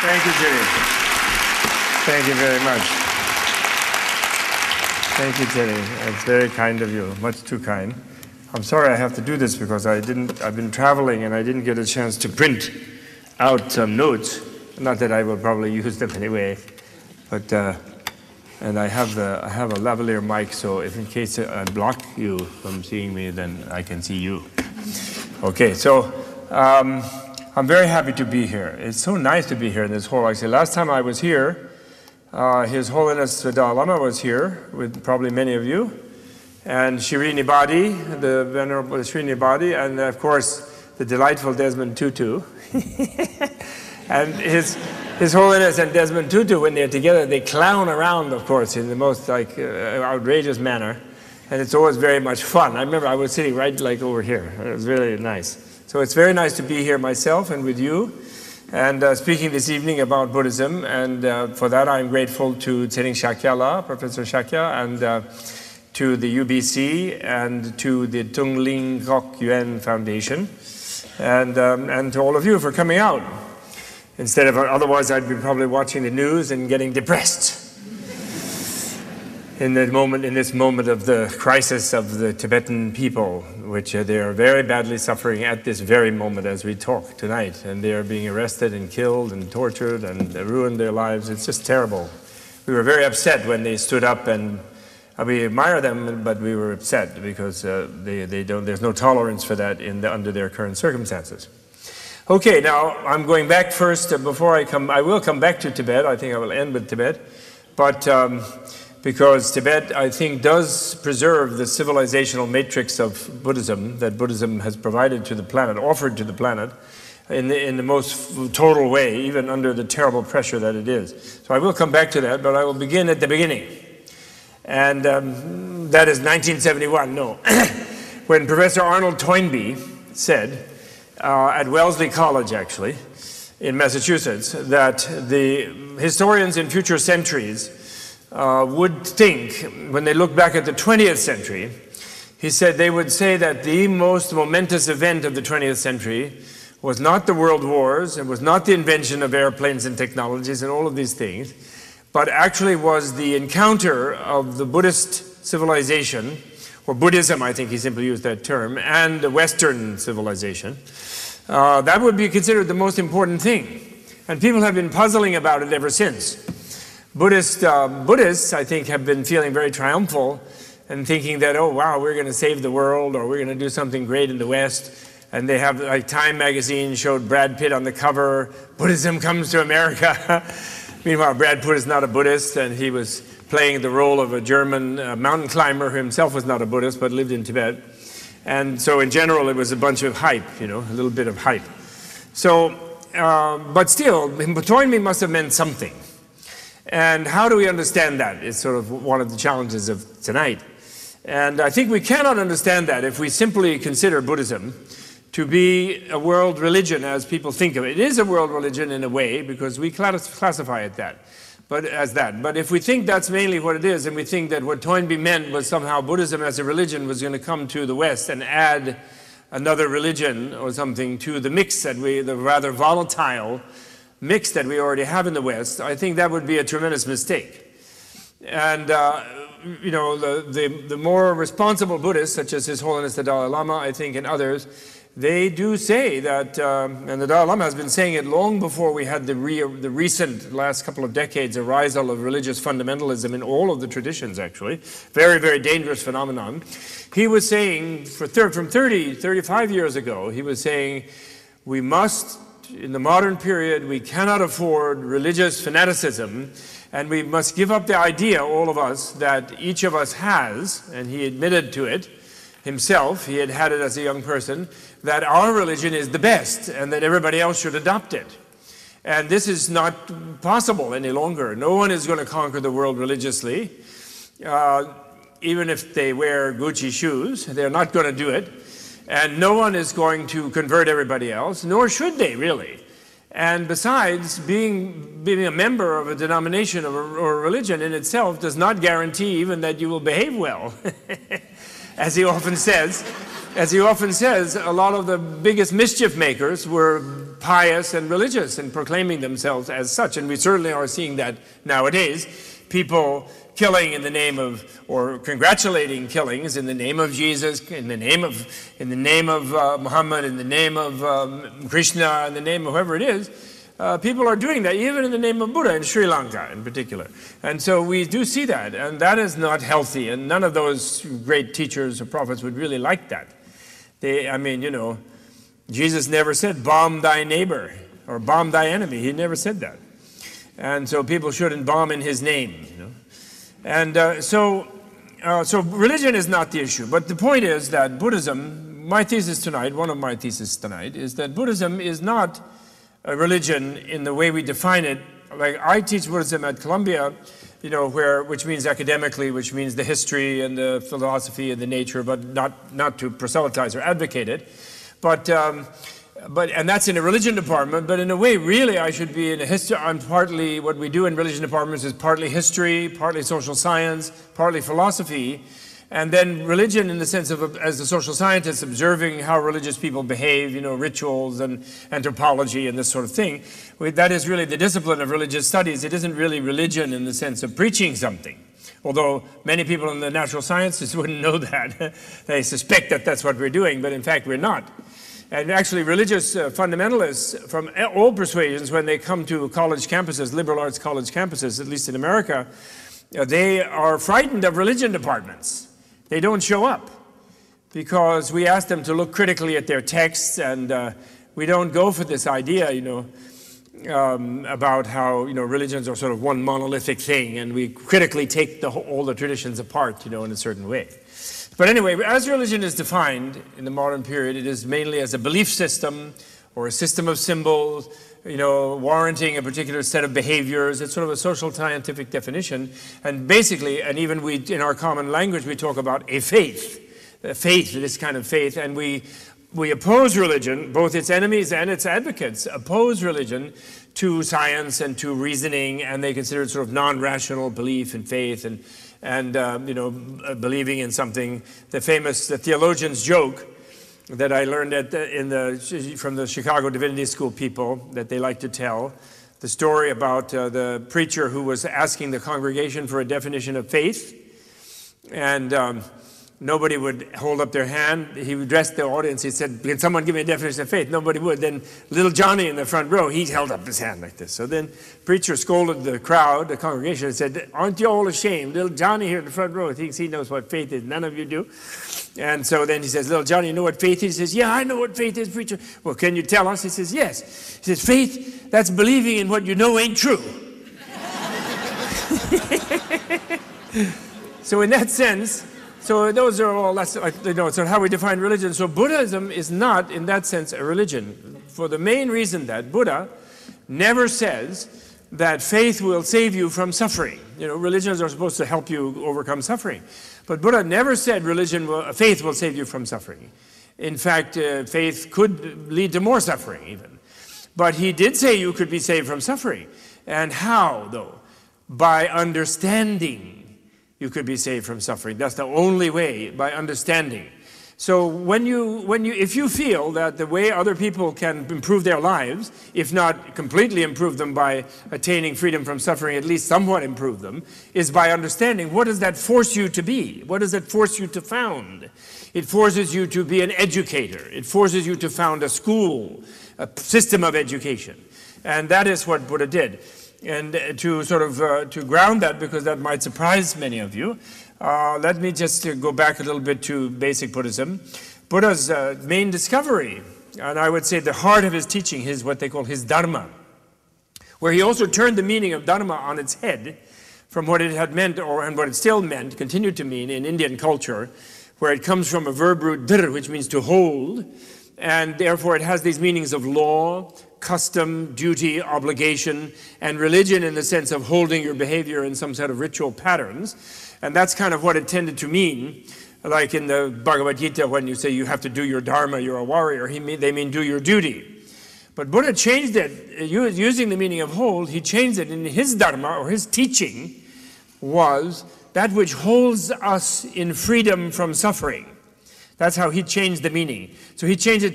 Thank you, Jenny. Thank you very much. Thank you, Jenny. It's very kind of you, much too kind. I'm sorry I have to do this because I've been traveling and I didn't get a chance to print out some notes. Not that I will probably use them anyway, but and I have a lavalier mic, so if in case I block you from seeing me, then I can see you. Okay, so I'm very happy to be here. It's so nice to be here in this hall. Actually, last time I was here, His Holiness the Dalai Lama was here with probably many of you, and Shirini Badi, the Venerable Shirini Badi, and of course the delightful Desmond Tutu. And His Holiness and Desmond Tutu, when they're together, they clown around, of course, in the most outrageous manner, and it's always very much fun. I remember I was sitting right over here. It was really nice. So it's very nice to be here myself and with you, and speaking this evening about Buddhism, and for that I'm grateful to Tsering Shakyala, Professor Shakya, and to the UBC, and to the Tung Ling Kok Yuan Foundation, and to all of you for coming out. Instead of, otherwise I'd be probably watching the news and getting depressed in this moment of the crisis of the Tibetan people, which they are very badly suffering at this very moment as we talk tonight. And they are being arrested and killed and tortured and ruined their lives. It's just terrible. We were very upset when they stood up, and we admire them, but we were upset because there's no tolerance for that under their current circumstances. Okay, now I'm going back first. I will come back to Tibet. I think I will end with Tibet, but because Tibet, I think, does preserve the civilizational matrix of Buddhism that Buddhism has provided to the planet, offered to the planet, in the most total way, even under the terrible pressure that it is. So I will come back to that, but I will begin at the beginning, and that is 1971. No, when Professor Arnold Toynbee said, at Wellesley College, actually, in Massachusetts, that the historians in future centuries would think, when they look back at the 20th century, he said they would say that the most momentous event of the 20th century was not the world wars, it was not the invention of airplanes and technologies and all of these things, but actually was the encounter of the Buddhist civilization, or Buddhism, I think he simply used that term, and the Western civilization. That would be considered the most important thing. And people have been puzzling about it ever since. Buddhists, I think, have been feeling very triumphal and thinking that, oh wow, we're going to save the world, or we're going to do something great in the West. And they have, like, Time magazine showed Brad Pitt on the cover, Buddhism comes to America. Meanwhile, Brad Pitt is not a Buddhist, and he was playing the role of a German mountain climber who himself was not a Buddhist but lived in Tibet. And so in general it was a bunch of hype, a little bit of hype. So, but still, Toynbee must have meant something. And how do we understand that is sort of one of the challenges of tonight. And I think we cannot understand that if we simply consider Buddhism to be a world religion as people think of it. It is a world religion in a way because we classify it as that. But if we think that's mainly what it is, and we think that what Toynbee meant was somehow Buddhism as a religion was going to come to the West and add another religion or something to the mix the rather volatile mix that we already have in the West, I think that would be a tremendous mistake. And the more responsible Buddhists, such as His Holiness the Dalai Lama, I think, and others, they do say that, and the Dalai Lama has been saying it long before we had the recent last couple of decades arisal of religious fundamentalism in all of the traditions, actually. Very, very dangerous phenomenon. He was saying, from 35 years ago, he was saying, we must, in the modern period, we cannot afford religious fanaticism, and we must give up the idea, all of us, that each of us has, and he admitted to it himself, he had had it as a young person, that our religion is the best and that everybody else should adopt it. And this is not possible any longer. No one is going to conquer the world religiously, even if they wear Gucci shoes. They're not going to do it. And no one is going to convert everybody else, nor should they, really. And besides, being a member of a denomination or a religion in itself does not guarantee even that you will behave well. As he often says, a lot of the biggest mischief makers were pious and religious and proclaiming themselves as such. And we certainly are seeing that nowadays. People killing in the name of, or congratulating killings in the name of Jesus, in the name of Muhammad, in the name of Krishna, in the name of whoever it is. People are doing that, even in the name of Buddha in Sri Lanka in particular. And so we do see that, and that is not healthy, and none of those great teachers or prophets would really like that. I mean, you know, Jesus never said, bomb thy neighbor, or bomb thy enemy. He never said that. And so people shouldn't bomb in his name, you know. And so religion is not the issue. But the point is that Buddhism, my thesis tonight, one of my theses tonight, is that Buddhism is not a religion in the way we define it. Like I teach Buddhism at Columbia, you know, which means academically, which means the history and the philosophy and the nature, but not to proselytize or advocate it. And that's in a religion department, but in a way, really, I should be in a history. I'm partly, what we do in religion departments is partly history, partly social science, partly philosophy, and then religion in the sense of, as a social scientist, observing how religious people behave, you know, rituals and anthropology and this sort of thing. That is really the discipline of religious studies. It isn't really religion in the sense of preaching something. Although many people in the natural sciences wouldn't know that. They suspect that that's what we're doing, but in fact we're not. And actually religious fundamentalists from all persuasions, when they come to college campuses, liberal arts college campuses, at least in America, they are frightened of religion departments. They don't show up because we ask them to look critically at their texts, and we don't go for this idea, you know, about how, you know, religions are sort of one monolithic thing, and we critically take all the traditions apart, you know, in a certain way. But anyway, as religion is defined in the modern period, it is mainly as a belief system or a system of symbols, you know, warranting a particular set of behaviors. It's sort of a social scientific definition. And basically, and even we, in our common language, we talk about a faith, this kind of faith, and we oppose religion, both its enemies and its advocates oppose religion to science and to reasoning, and they consider it sort of non-rational belief and faith and you know, believing in something. The theologian's joke that I learned from the Chicago Divinity School people that they like to tell, the story about the preacher who was asking the congregation for a definition of faith, and nobody would hold up their hand. He addressed the audience. He said, can someone give me a definition of faith? Nobody would. Then little Johnny in the front row, he held up his hand like this. So then preacher scolded the crowd, the congregation, and said, aren't you all ashamed? Little Johnny here in the front row thinks he knows what faith is. None of you do. And so then he says, little Johnny, you know what faith is? He says, yeah, I know what faith is, preacher. Well, can you tell us? He says, yes. He says, faith, that's believing in what you know ain't true. So in that sense, so those are all, that's, you know, so how we define religion. So Buddhism is not, in that sense, a religion, for the main reason that Buddha never says that faith will save you from suffering. You know, religions are supposed to help you overcome suffering. But Buddha never said faith will save you from suffering. In fact, faith could lead to more suffering even. But he did say you could be saved from suffering. And how, though? By understanding. You could be saved from suffering. That's the only way, by understanding. So if you feel that the way other people can improve their lives, if not completely improve them by attaining freedom from suffering, at least somewhat improve them, is by understanding, what does that force you to be? What does it force you to found? It forces you to be an educator. It forces you to found a school, a system of education. And that is what Buddha did. And to sort of to ground that, because that might surprise many of you, let me just go back a little bit to basic Buddhism. Buddha's main discovery, and I would say the heart of his teaching, is what they call his Dharma, where he also turned the meaning of Dharma on its head from what it had meant, and what it still meant, continued to mean in Indian culture, where it comes from a verb root dhr, which means to hold, and therefore it has these meanings of law, custom, duty, obligation, and religion in the sense of holding your behavior in some set of ritual patterns. And that's kind of what it tended to mean. Like in the Bhagavad Gita, when you say you have to do your dharma, you're a warrior, they mean do your duty. But Buddha changed it, using the meaning of hold, he changed it in his dharma, or his teaching, was that which holds us in freedom from suffering. That's how he changed the meaning. So he changed it to